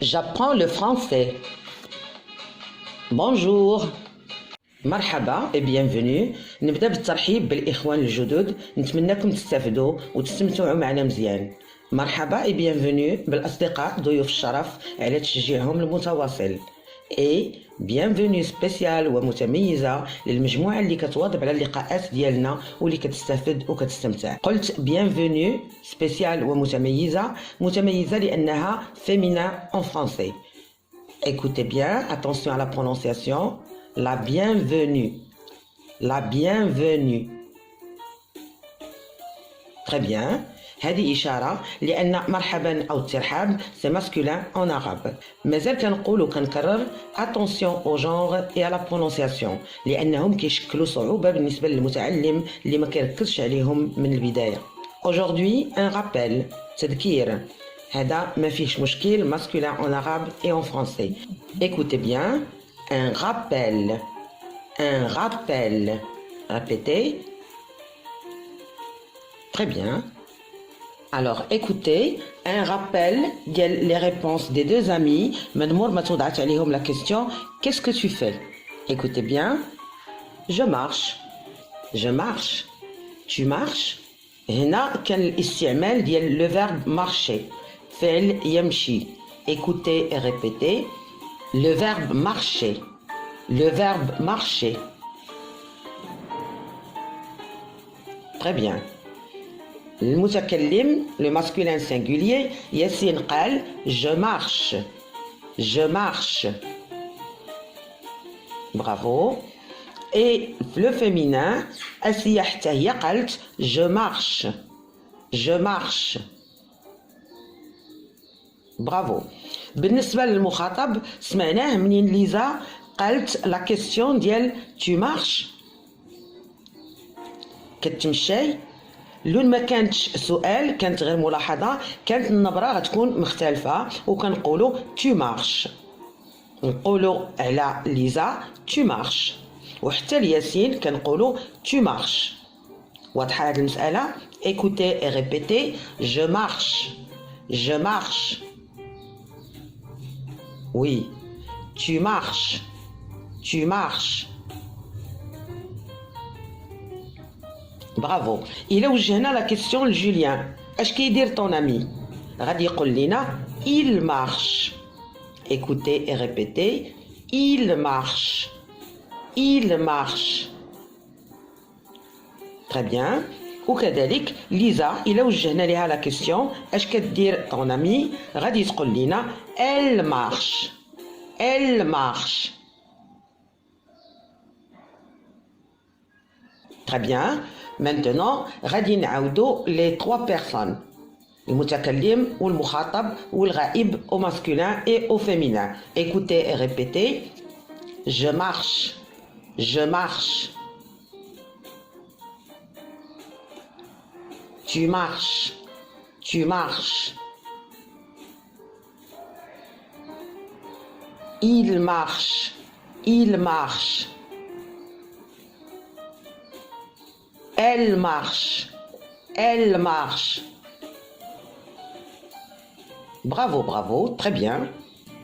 J'apprends le français. Bonjour. مرحبا et bienvenue. نبدأ بالترحيب بالإخوان الجدد. نتمنىكم تستافدوا وتستمتعوا معنا مزيان. مرحبا et bienvenue بالأصدقاء ضيوف الشرف على تشجيعهم المتواصل. et bienvenue سبيسيال ومتميزة للمجموعة اللي كتواظب على اللقاءات ديالنا واللي كتستافد وكتستمتع. قلت bienvenue سبيسيال ومتميزة، متميزة لأنها féminin en français. Écoutez bien, attention à la prononciation. La bienvenue. La bienvenue. Très bien. هذه إشارة لأن مرحبا أو الترحاب c'est masculin en arabe. مازال كنقول وكنكرر attention au genre et à la prononciation لأنهم كيشكلوا صعوبة بالنسبة للمتعلم اللي ما كيركزش عليهم من البداية. Aujourd'hui un rappel تذكير. هذا ما فيهش مشكل masculin en arabe et en français. Écoutez bien. Un rappel. Un rappel. Répétez. Très bien. Alors, écoutez, un rappel les réponses des deux amis. La question, qu'est-ce que tu fais? Écoutez bien. Je marche. Je marche. Tu marches. هنا كان الاستعمال ديال le verbe marcher. فعل يمشي. Écoutez et répétez. Le verbe marcher. Le verbe marcher. Très bien. المتكلم le masculin singulier ياسين قال je marche. Je marche. Bravo. Et le féminin أسيا حتى هي قالت je marche. Je marche. Bravo. بالنسبة للمخاطب سمعناه منين ليزا قالت لا كيستيون ديال tu marches. كتمشي. لون ما كانتش سؤال، كانت غير ملاحظة، كانت النبرة غتكون مختلفة وكنقولوا tu marches. نقولوا على ليزا tu marches. وحتى لياسين كنقولوا tu marches. واضحة هاد المسألة؟ écoutez et répétez. Je marche. Je marche. Oui. Tu marches. Tu marches. Bravo. Il a وجهنا la question لجوليان. اش كيدير ton ami؟ غادي يقول لنا il marche. Écoutez et répétez. Il marche. Il marche. Très bien. وكذلك ليزا إلا وجهنا لها لا كيستيون اش كدير ton ami؟ غادي تقول لنا elle marche. Elle marche. Très bien. Maintenant غادي نعاودو les trois personnes. المتكلم والمخاطب والغائب au masculin et au féminin. Écoutez et répétez. Je marche. Je marche. Tu marches. Tu marches. Il marche. Il marche. Elle marche. Elle marche. Bravo, bravo, très bien.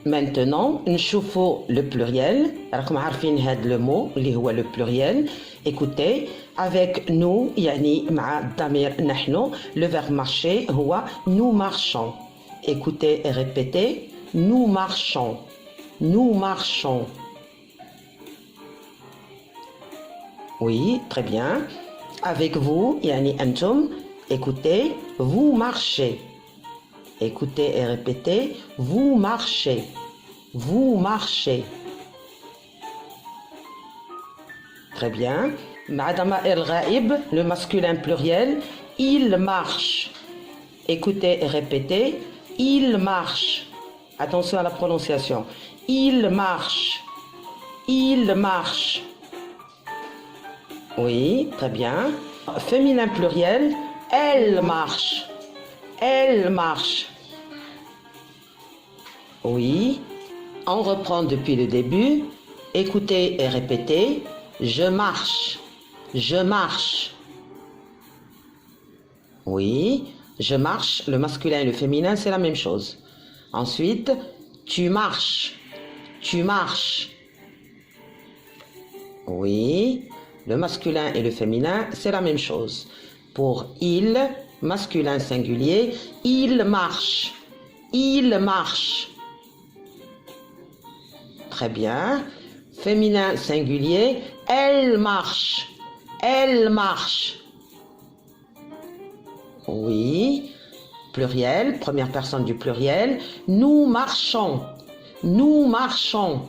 Maintenant, نشوفوا le pluriel. راكم عارفين هاد le mot اللي هو le pluriel. Écoutez, avec nous يعني مع الضمير نحن. Le verbe marcher هو nous marchons. Écoutez et répétez. Nous marchons. Nous marchons. Oui, très bien. Avec vous, yani antum, écoutez, vous marchez. Écoutez et répétez, vous marchez. Vous marchez. Très bien. Madame El Ghaib, le masculin pluriel, il marche. Écoutez et répétez, il marche. Attention à la prononciation. Il marche. Il marche. Oui, très bien. Féminin pluriel, elle marche. Elle marche. Oui. On reprend depuis le début. Écoutez et répétez. Je marche. Je marche. Oui. Je marche. Le masculin et le féminin, c'est la même chose. Ensuite, Tu marches. Tu marches. Oui. Le masculin et le féminin, c'est la même chose. Pour il, masculin singulier, il marche. Il marche. Très bien. Féminin singulier, elle marche. Elle marche. Oui. Pluriel, première personne du pluriel. Nous marchons. Nous marchons.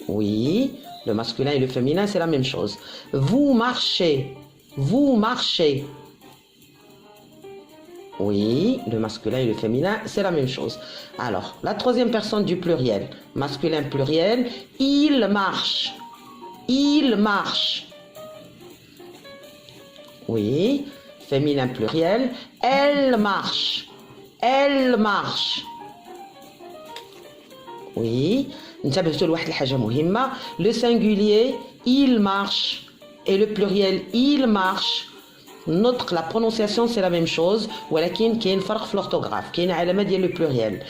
Oui. Le masculin et le féminin, c'est la même chose. Vous marchez. Vous marchez. Oui, le masculin et le féminin, c'est la même chose. Alors, la troisième personne du pluriel. Masculin pluriel, il marche. Il marche. Oui, féminin pluriel, elle marche. Elle marche. Oui, نتبهتوا لواحد الحاجة مهمة. Le singulier, il marche. Et le pluriel, il marche. نطق la prononciation c'est la même chose ولكن كاين فرق في l'orthographe كاين علامة ديال le pluriel.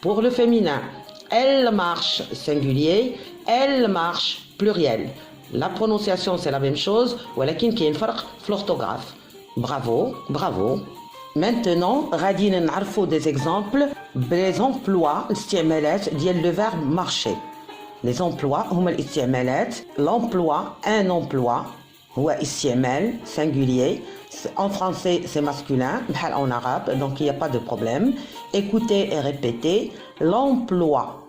Pour le féminin, elle marche singulier, elle marche pluriel. La prononciation c'est la même chose ولكن كاين فرق في l'orthographe. Bravo, bravo. Maintenant غادي نعرفوا des exemples les emplois الاستعمالات ديال le verbe marcher. Les emplois هما الاستعمالات. L'emploi, un emploi هو استعمال singulier. En français, c'est masculin, en arabe, donc il n'y a pas de problème. Écoutez et répétez. L'emploi.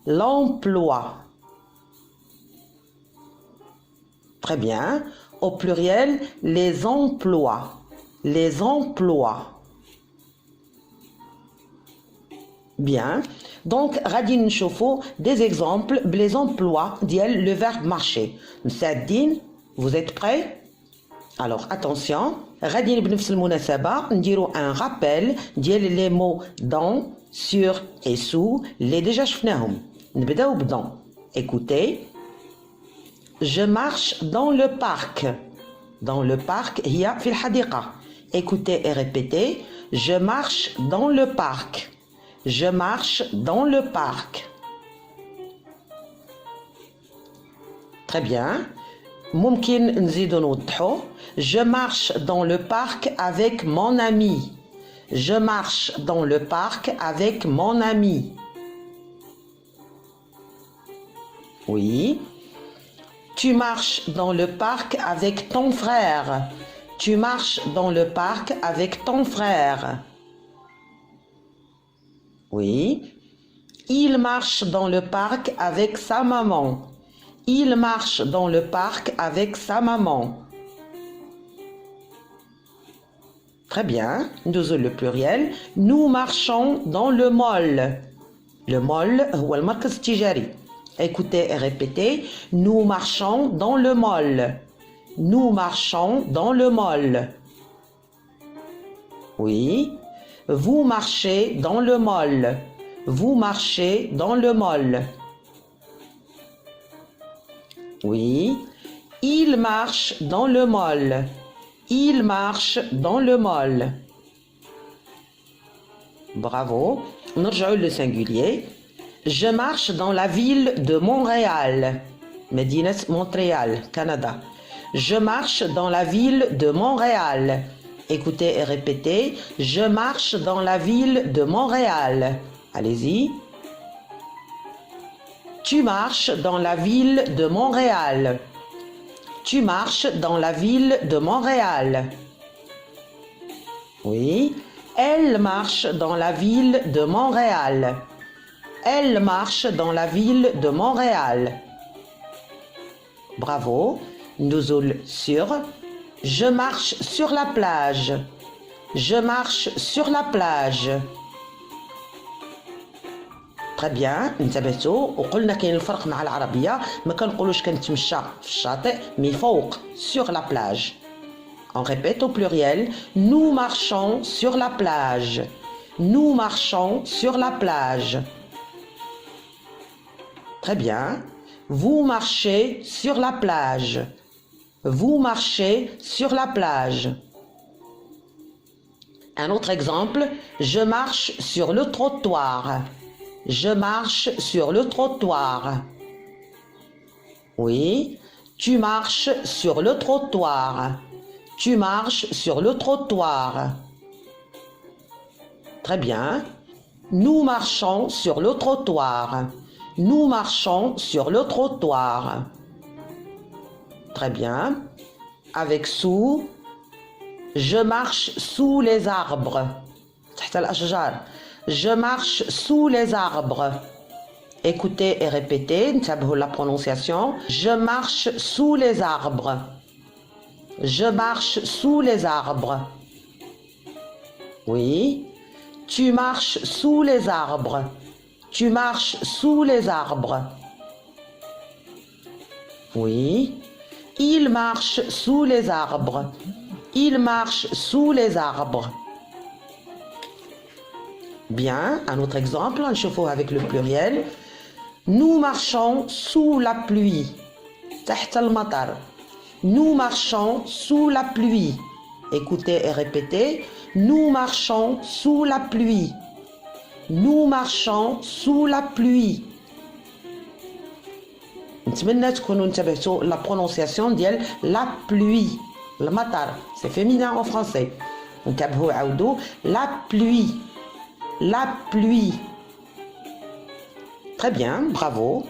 L'emploi. Très bien. Au pluriel, les emplois. Les emplois. Bien. Donc, غادي نشوفوا des exemples les emplois ديال le verbe marcher. مساعدين, vous êtes prêts? Alors attention, غادي بنفس المناسبة نديرو un rappel ديال les mots dans, sur et sous اللي déjà شفناهم. نبداو بدون. Écoutez. Je marche dans le parc. Dans le parc هي في الحديقة. Écoutez et répétez. Je marche dans le parc. Je marche dans le parc. Très bien. ممكن نزيدو نوضحو. Je marche dans le parc avec mon ami. Je marche dans le parc avec mon ami. Oui. Tu marches dans le parc avec ton frère. Tu marches dans le parc avec ton frère. Oui. Il marche dans le parc avec sa maman. Il marche dans le parc avec sa maman. Très bien. Nous le pluriel. Nous marchons dans le mall. Le mall, هو المركز التجاري. Écoutez et répétez. Nous marchons dans le mall. Nous marchons dans le mall. Oui. Vous marchez dans le mall. Vous marchez dans le mall. Oui. Il marche dans le mall. Il marche dans le mall. Bravo. نرجعوا le singulier. Je marche dans la ville de Montréal. مدينة Montréal, Canada. Je marche dans la ville de Montréal. Écoutez et répétez. Je marche dans la ville de Montréal. Allez-y. Tu marches dans la ville de Montréal. Tu marches dans la ville de Montréal. Oui. Elle marche dans la ville de Montréal. Elle marche dans la ville de Montréal. Bravo. Nous sur. Je marche sur la plage. Je marche sur la plage. Très bien. انتبهتوا وقلنا كاين الفرق مع العربية ما كنقولوش كنتمشى في الشاطئ مي فوق sur la plage. On répète au pluriel. Nous marchons sur la plage. Nous marchons sur la plage. Très bien. Vous marchez sur la plage. Vous marchez sur la plage. Un autre exemple, je marche sur le trottoir. Je marche sur le trottoir. Oui, tu marches sur le trottoir. Tu marches sur le trottoir. Très bien. Nous marchons sur le trottoir. Nous marchons sur le trottoir. Très bien. Avec sous, je marche sous les arbres. تحت الأشجار. Je marche sous les arbres. Écoutez et répétez, انتبهوا la prononciation. Je marche sous les arbres. Je marche sous les arbres. Oui. Tu marches sous les arbres. Tu marches sous les arbres. Oui. Il marche sous les arbres. Il marche sous les arbres. Bien, un autre exemple, on chauffe avec le pluriel. Nous marchons sous la pluie. تحت المطر. Nous marchons sous la pluie. Écoutez et répétez. Nous marchons sous la pluie. Nous marchons sous la pluie. نتمنى تكونوا انتبهتوا la prononciation ديال la pluie. المطر c'est féminin en français. انتبهوا عاودوا la pluie. La pluie. Très bien, bravo.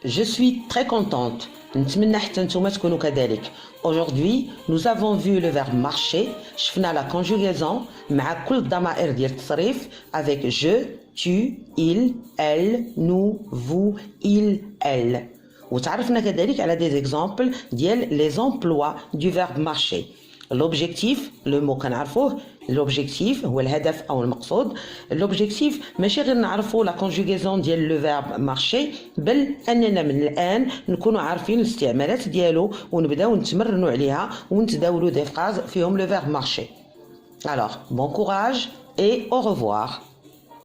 Je suis très contente. نتمنى حتى نتوما تكونوا كذلك. Aujourd'hui, nous avons vu le verbe marcher. شفنا la conjugaison مع كل الضمائر ديال التصريف avec je, tu, il, elle, nous, vous, il, elle. وتعرفنا كذلك على des exemples ديال les emplois du verbe marcher. L'objectif, le mot كنعرفوه l'objectif هو الهدف أو المقصود. l'objectif ماشي غير نعرفوا la conjugaison ديال le verbe marcher بل أننا من الآن نكونوا عارفين الاستعمالات ديالو ونبداو نتمرنوا عليها ونتداولوا des phrases فيهم le verbe marcher. Alors, bon courage et au revoir.